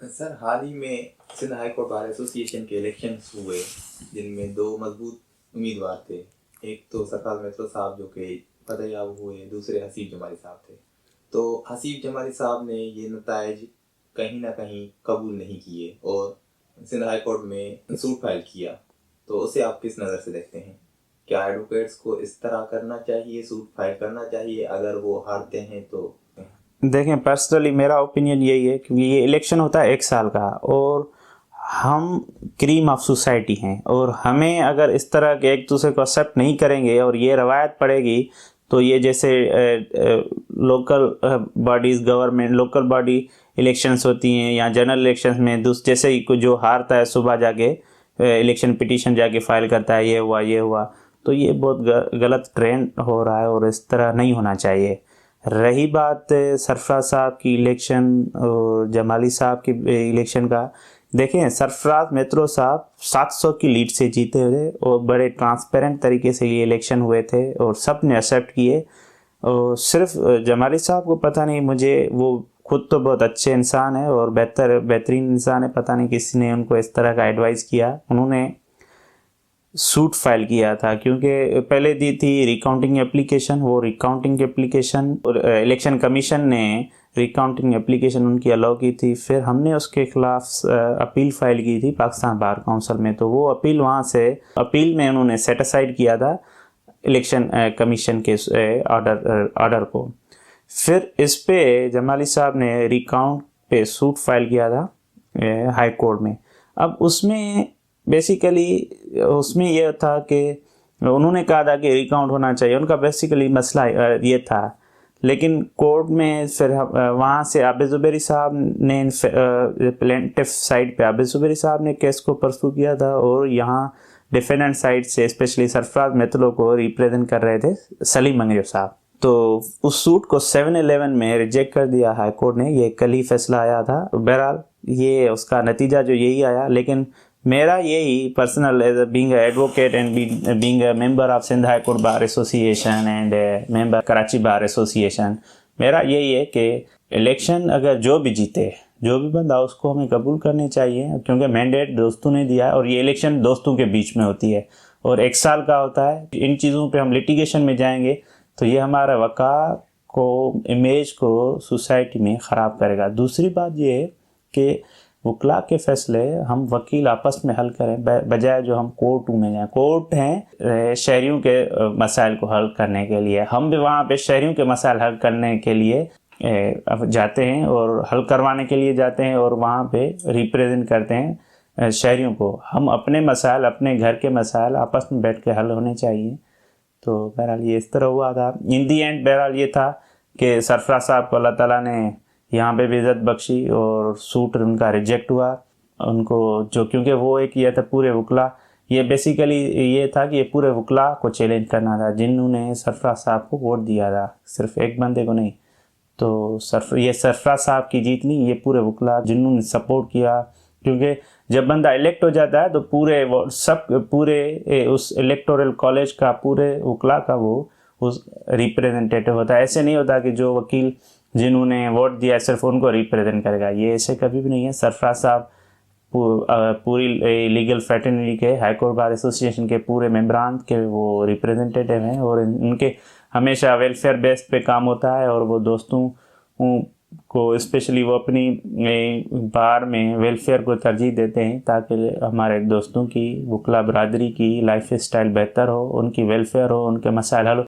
Sir, हाल ही में Sindh high court bar association के इलेक्शंस हुए, जिनमें दो मजबूत उम्मीदवार थे। एक तो सरफराज मेहतरो साहब जो कि फतेहयाब हुए, दूसरे हसीब जमाली साहब थे। तो हसीब जमाली साहब ने ये नताइज कहीं ना कहीं कबूल नहीं किए और सिंध हाई कोर्ट में सूट फाइल किया। तो उसे आप किस नज़र से देखते हैं? क्या एडवोकेट्स को इस तरह करना चाहिए, सूट फाइल करना चाहिए अगर वो हारते हैं तो? देखें, पर्सनली मेरा ओपिनियन यही है, क्योंकि ये इलेक्शन होता है 1 साल का और हम क्रीम ऑफ सोसाइटी हैं, और हमें अगर इस तरह के एक दूसरे को एक्सेप्ट नहीं करेंगे और ये रवायत पड़ेगी, तो ये जैसे local bodies, government local body elections होती हैं या जनरल इलेक्शंस में जैसे ही कोई जो हारता है सुबह जाके इलेक्शन पिटीशन जाके फाइल करता है, ये हुआ ये हुआ, तो ये बहुत गलत ट्रेंड हो रहा है और इस तरह नहीं होना चाहिए। रही बात सरफराज साहब की इलेक्शन और जमाली साहब की इलेक्शन का, देखें, सरफराज मेहतरो साहब 700 की लीड से जीते थे और बड़े ट्रांसपेरेंट तरीके से ये इलेक्शन हुए थे और सब ने एक्सेप्ट किए। और सिर्फ जमाली साहब को पता नहीं, मुझे वो खुद तो बहुत अच्छे इंसान है और बेहतरीन इंसान है, पता नहीं किसी ने उनको इस तरह का एडवाइस किया, उन्होंने सूट फाइल किया था। क्योंकि पहले दी थी रिकाउंटिंग एप्लीकेशन, वो रिकाउंटिंग एप्लीकेशन इलेक्शन कमीशन ने रिकाउंटिंग एप्लीकेशन उनकी अलाउ की थी, फिर हमने उसके खिलाफ अपील फाइल की थी पाकिस्तान बार काउंसिल में, तो वो अपील वहाँ से अपील में उन्होंने सेटिसाइड किया था इलेक्शन कमीशन के ऑर्डर को। फिर इस पे जमाली साहब ने रिकाउंट पे सूट फाइल किया था हाई कोर्ट में। अब उसमें बेसिकली उसमें यह था कि उन्होंने कहा था कि रिकाउंट होना चाहिए, उनका बेसिकली मसला ये था। लेकिन कोर्ट में फिर वहाँ से आबिद ज़ुबैरी साहब ने प्लेंटिफ साइड पे आबिद ज़ुबैरी साहब ने केस को परसू किया था और यहाँ डिफेंडेंट साइड से स्पेशली सरफराज मेहतरो को रिप्रेजेंट कर रहे थे सलीम मंगेर साहब। तो उस सूट को 7-11 में रिजेक्ट कर दिया हाई कोर्ट ने, ये कल ही फैसला आया था। बहरहाल ये उसका नतीजा जो यही आया। लेकिन मेरा यही personal as being advocate and being a member of Sindh high court bar association and member Karachi bar association, मेरा यही है कि इलेक्शन अगर जो भी जीते, जो भी बंदा, उसको हमें कबूल करने चाहिए, क्योंकि मैंडेट दोस्तों ने दिया है और ये इलेक्शन दोस्तों के बीच में होती है और 1 साल का होता है। इन चीज़ों पे हम लिटिगेशन में जाएंगे तो ये हमारा वक़ार को, इमेज को सोसाइटी में ख़राब करेगा। दूसरी बात ये है कि वकला के फैसले हम वकील आपस में हल करें, बजाय जो हम कोर्ट में जाएं। कोर्ट हैं शहरियों के मसाइल को हल करने के लिए, हम भी वहाँ पे शहरियों के मसाइल हल करने के लिए जाते हैं और हल करवाने के लिए जाते हैं और वहाँ पे रिप्रेजेंट करते हैं शहरियों को। हम अपने मसाइल, अपने घर के मसाइल आपस में बैठ के हल होने चाहिए। तो बहरहाल ये इस तरह हुआ था। इन दी एंड बहरहाल ये था कि सरफराज साहब को अल्लाह ताला ने यहाँ पे भी इज़्ज़त बख्शी और सूट उनका रिजेक्ट हुआ उनको, जो क्योंकि वो एक ये था पूरे वकला, ये बेसिकली ये था कि ये पूरे वकला को चैलेंज करना था जिन्होंने सरफराज साहब को वोट दिया था, सिर्फ एक बंदे को नहीं। तो ये सरफराज साहब की जीत नहीं, ये पूरे वकला जिन्होंने सपोर्ट किया। क्योंकि जब बंदा इलेक्ट हो जाता है तो पूरे उस इलेक्टोरल कॉलेज का, पूरे वकला का वो उस रिप्रेजेंटेटिव होता है। ऐसे नहीं होता कि जो वकील जिन्होंने वोट दिया सिर्फ उनको रिप्रेजेंट करेगा, ये ऐसे कभी भी नहीं है। सरफराज साहब पूरी लीगल फ्रेटर्निटी के, हाई कोर्ट बार एसोसिएशन के पूरे मेंबरान के वो रिप्रेजेंटेटिव हैं और उनके हमेशा वेलफेयर बेस्ड पे काम होता है और वो दोस्तों को स्पेशली वो अपनी बार में वेलफेयर को तरजीह देते हैं ताकि हमारे दोस्तों की, वकला बरादरी की लाइफ स्टाइल बेहतर हो, उनकी वेलफेयर हो, उनके मसाइल हल हो।